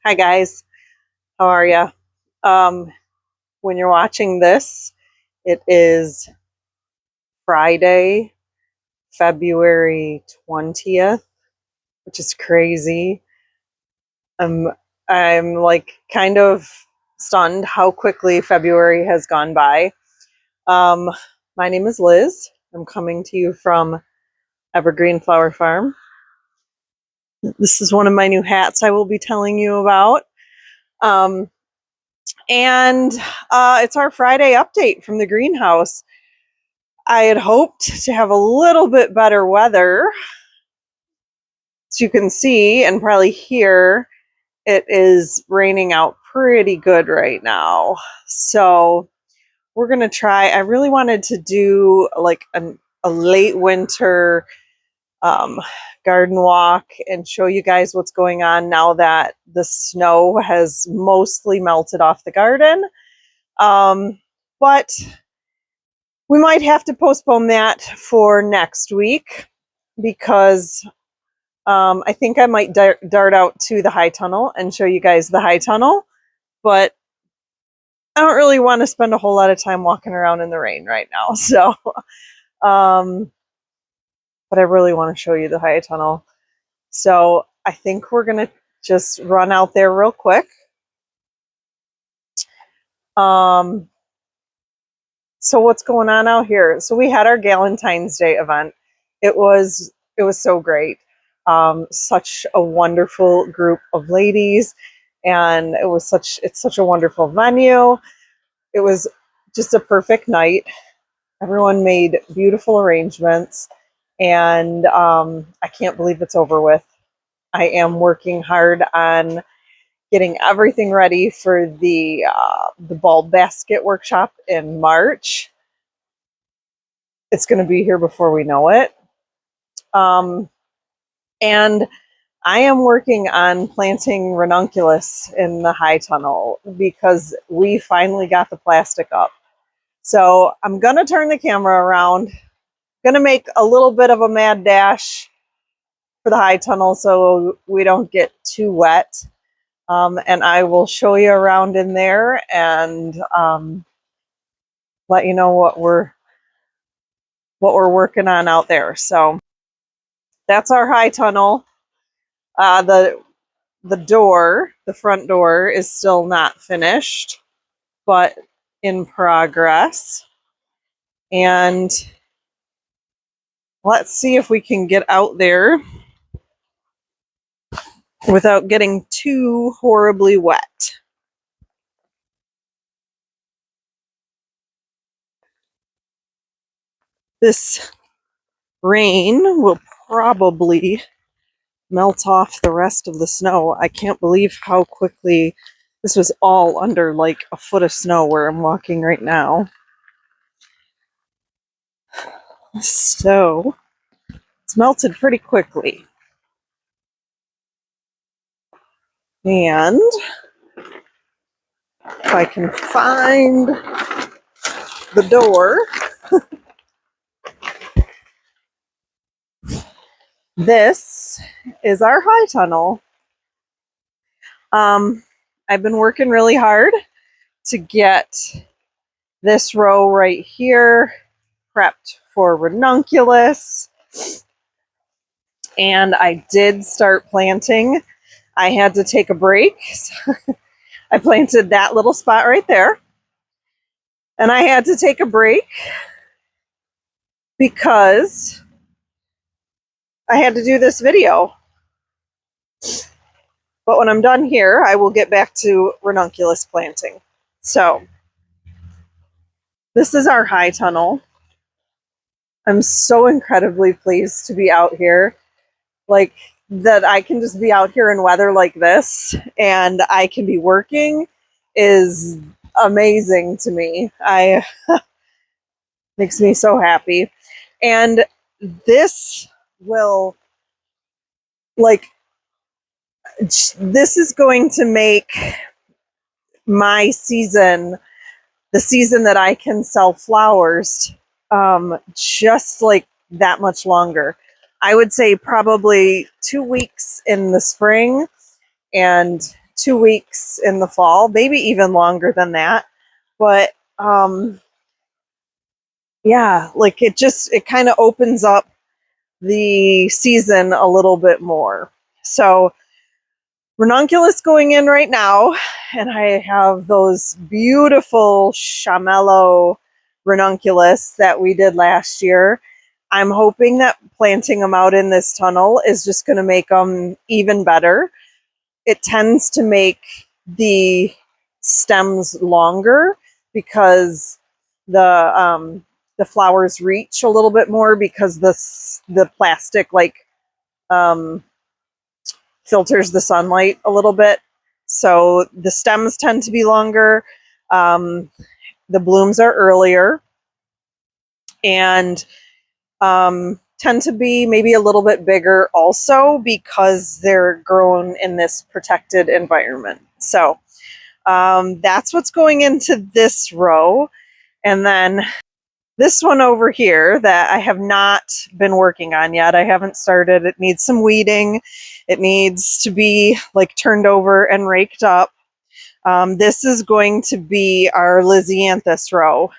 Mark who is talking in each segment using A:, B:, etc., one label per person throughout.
A: Hi guys, how are ya? When you're watching this, it is Friday, February 20th, which is crazy. I'm I'm like kind of stunned how quickly February has gone by. Um, my name is Liz. I'm coming to you from Evergreen Flower Farm. This is one of my new hats I will be telling you about. Um, and it's our Friday update from the greenhouse. I had hoped to have a little bit better weather. As you can see and probably hear, it is raining out pretty good right now. So we're going to try. I really wanted to do like a late winter um, garden walk and show you guys what's going on now that the snow has mostly melted off the garden. But we might have to postpone that for next week because I think I might dart out to the high tunnel and show you guys the high tunnel, but I don't really want to spend a whole lot of time walking around in the rain right now. So, but I really want to show you the high tunnel. So I think we're going to just run out there real quick. So what's going on out here? So we had our Galentine's Day event. It was so great. Such a wonderful group of ladies, and it's such a wonderful venue. It was just a perfect night. Everyone made beautiful arrangements, and I can't believe it's over with. I am working hard on getting everything ready for the bulb basket workshop in March. It's going to be here before we know it. And I am working on planting ranunculus in the high tunnel because we finally got the plastic up. So I'm going to turn the camera around, going to make a little bit of a mad dash for the high tunnel so we don't get too wet. And I will show you around in there and let you know what we're working on out there. So that's our high tunnel. The front door is still not finished, but in progress. And let's see if we can get out there without getting too horribly wet. This rain will probably melt off the rest of the snow. I can't believe how quickly this was all under like a foot of snow where I'm walking right now. So it's melted pretty quickly. And if I can find the door, this is our high tunnel. I've been working really hard to get this row right here prepped for ranunculus. And I did start planting. I had to take a break. I planted that little spot right there. And I had to take a break because I had to do this video. But when I'm done here, I will get back to ranunculus planting. So this is our high tunnel. I'm so incredibly pleased to be out here. Like that I can just be out here in weather like this and I can be working is amazing to me. Makes me so happy. And this will this is going to make my season, the season that I can sell flowers, just like that much longer. I would say probably 2 weeks in the spring and 2 weeks in the fall, maybe even longer than that. But yeah, like it kind of opens up the season a little bit more. So ranunculus going in right now, and I have those beautiful chamello ranunculus that we did last year. I'm hoping that planting them out in this tunnel is just going to make them even better. It tends to make the stems longer because the flowers reach a little bit more because the plastic filters the sunlight a little bit. So the stems tend to be longer. The blooms are earlier and tend to be maybe a little bit bigger also because they're grown in this protected environment. So that's what's going into this row. And then this one over here that I have not been working on yet. I haven't started. It needs some weeding. It needs to be like turned over and raked up. This is going to be our Lisianthus row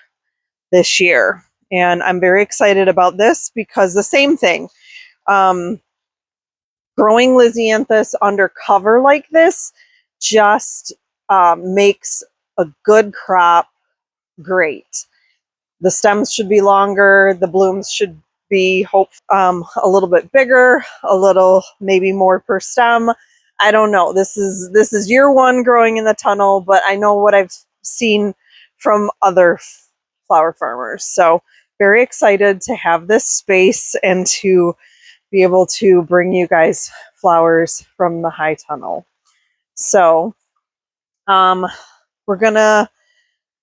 A: this year. And I'm very excited about this because the same thing. Growing Lisianthus under cover like this just makes a good crop great. The stems should be longer. The blooms should be a little bit bigger, a little maybe more per stem. I don't know. This is year one growing in the tunnel, but I know what I've seen from other flower farmers. So very excited to have this space and to be able to bring you guys flowers from the high tunnel. So we're gonna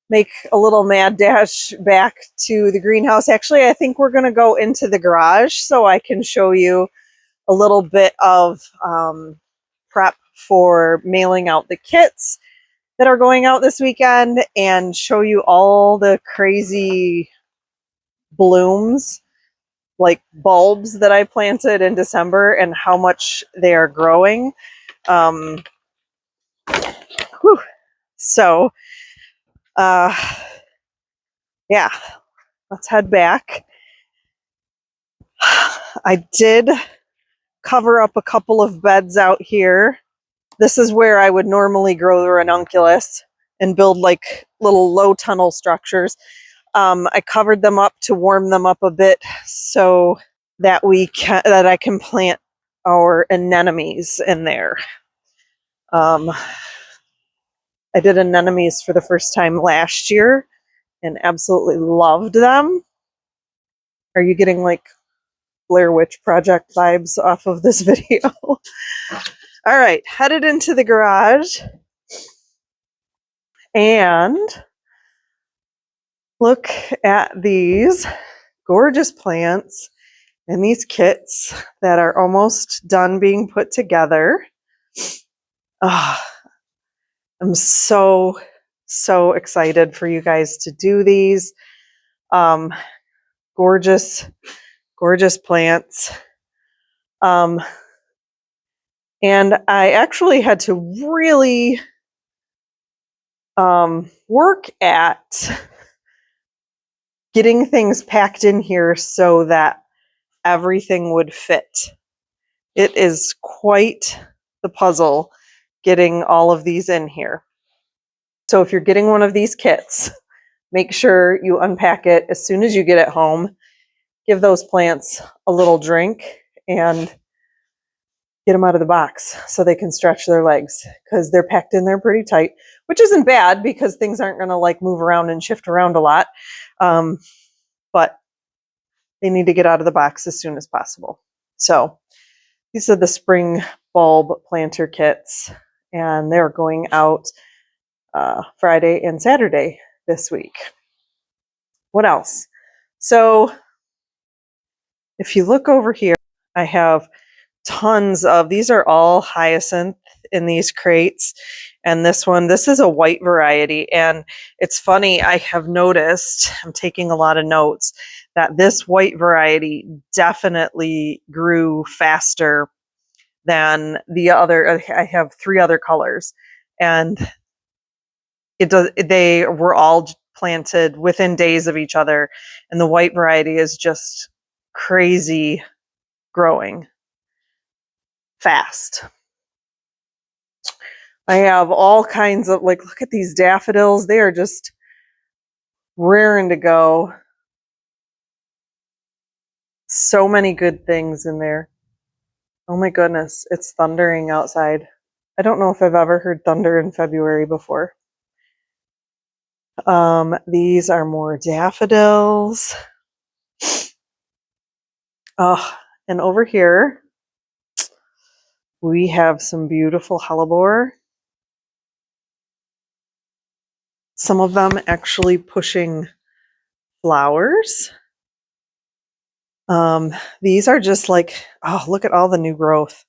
A: make a little mad dash back to the greenhouse. Actually, I think we're going to go into the garage so I can show you a little bit of prep for mailing out the kits that are going out this weekend and show you all the crazy blooms, like bulbs that I planted in December and how much they are growing. So, yeah, let's head back. I did cover up a couple of beds out here. This is where I would normally grow the ranunculus and build like little low tunnel structures. I covered them up to warm them up a bit so that I can plant our anemones in there. I did anemones for the first time last year and absolutely loved them. Are you getting like Blair Witch Project vibes off of this video? All right, headed into the garage and look at these gorgeous plants and these kits that are almost done being put together. Oh, I'm so excited for you guys to do these. Gorgeous plants. And I actually had to really work at getting things packed in here so that everything would fit. It is quite the puzzle getting all of these in here. So if you're getting one of these kits, make sure you unpack it as soon as you get it home. Give those plants a little drink and get them out of the box so they can stretch their legs because they're packed in there pretty tight, which isn't bad because things aren't going to like move around and shift around a lot. But they need to get out of the box as soon as possible. So these are the spring bulb planter kits, and they're going out Friday and Saturday this week. What else? So if you look over here, I have tons of, these are all hyacinth in these crates. And this is a white variety. And it's funny, I have noticed, I'm taking a lot of notes, that this white variety definitely grew faster than the other. I have 3 other colors, and they were all planted within days of each other, and the white variety is just crazy growing fast. I have all kinds of, like, look at these daffodils. They are just raring to go. So many good things in there. Oh my goodness, it's thundering outside. I don't know if I've ever heard thunder in February before. These are more daffodils. Oh, and over here, we have some beautiful hellebore. Some of them actually pushing flowers. These are just like, oh, look at all the new growth.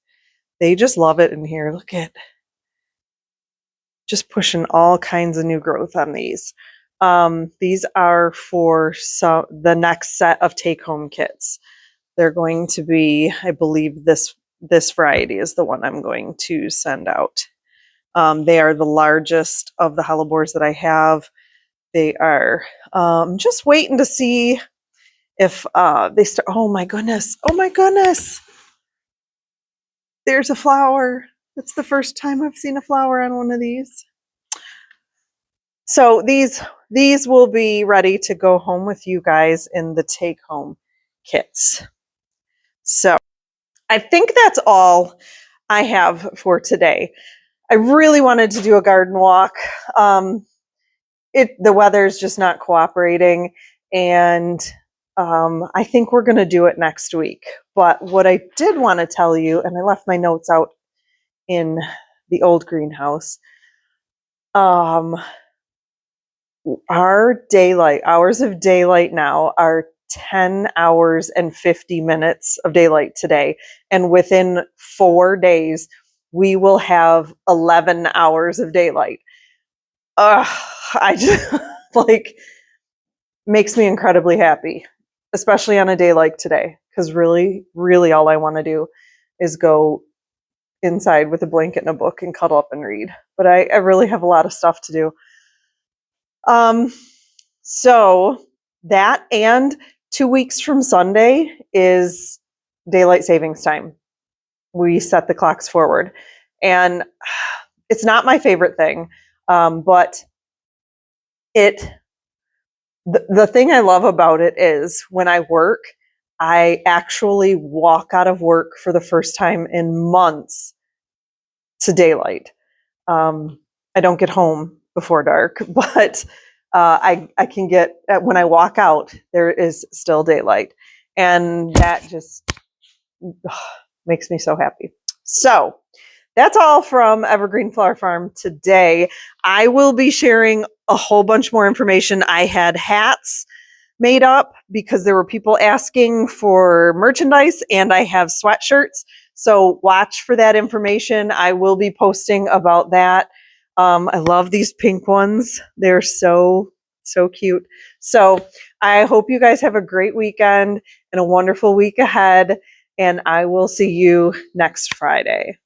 A: They just love it in here. Look at, just pushing all kinds of new growth on these. These are for the next set of take-home kits. They're going to be, I believe this variety is the one I'm going to send out. They are the largest of the hellebores that I have. They are just waiting to see if they start. Oh my goodness. Oh my goodness. There's a flower. It's the first time I've seen a flower on one of these. So these will be ready to go home with you guys in the take home kits. So I think that's all I have for today. I really wanted to do a garden walk. The weather's just not cooperating, and I think we're going to do it next week. But what I did want to tell you, and I left my notes out in the old greenhouse, our hours of daylight now are 10 hours and 50 minutes of daylight today. And within 4 days, we will have 11 hours of daylight. I just, like, makes me incredibly happy, especially on a day like today, because really, really all I want to do is go inside with a blanket and a book and cuddle up and read. But I really have a lot of stuff to do. So that, and 2 weeks from Sunday is daylight savings time. We set the clocks forward, and it's not my favorite thing. But the thing I love about it is when I work, I actually walk out of work for the first time in months to daylight. I don't get home before dark, but I can get, when I walk out, there is still daylight. And that just makes me so happy. So that's all from Evergreen Flower Farm today. I will be sharing a whole bunch more information. I had hats made up because there were people asking for merchandise, and I have sweatshirts. So watch for that information. I will be posting about that. I love these pink ones. They're so, so cute. So I hope you guys have a great weekend and a wonderful week ahead. And I will see you next Friday.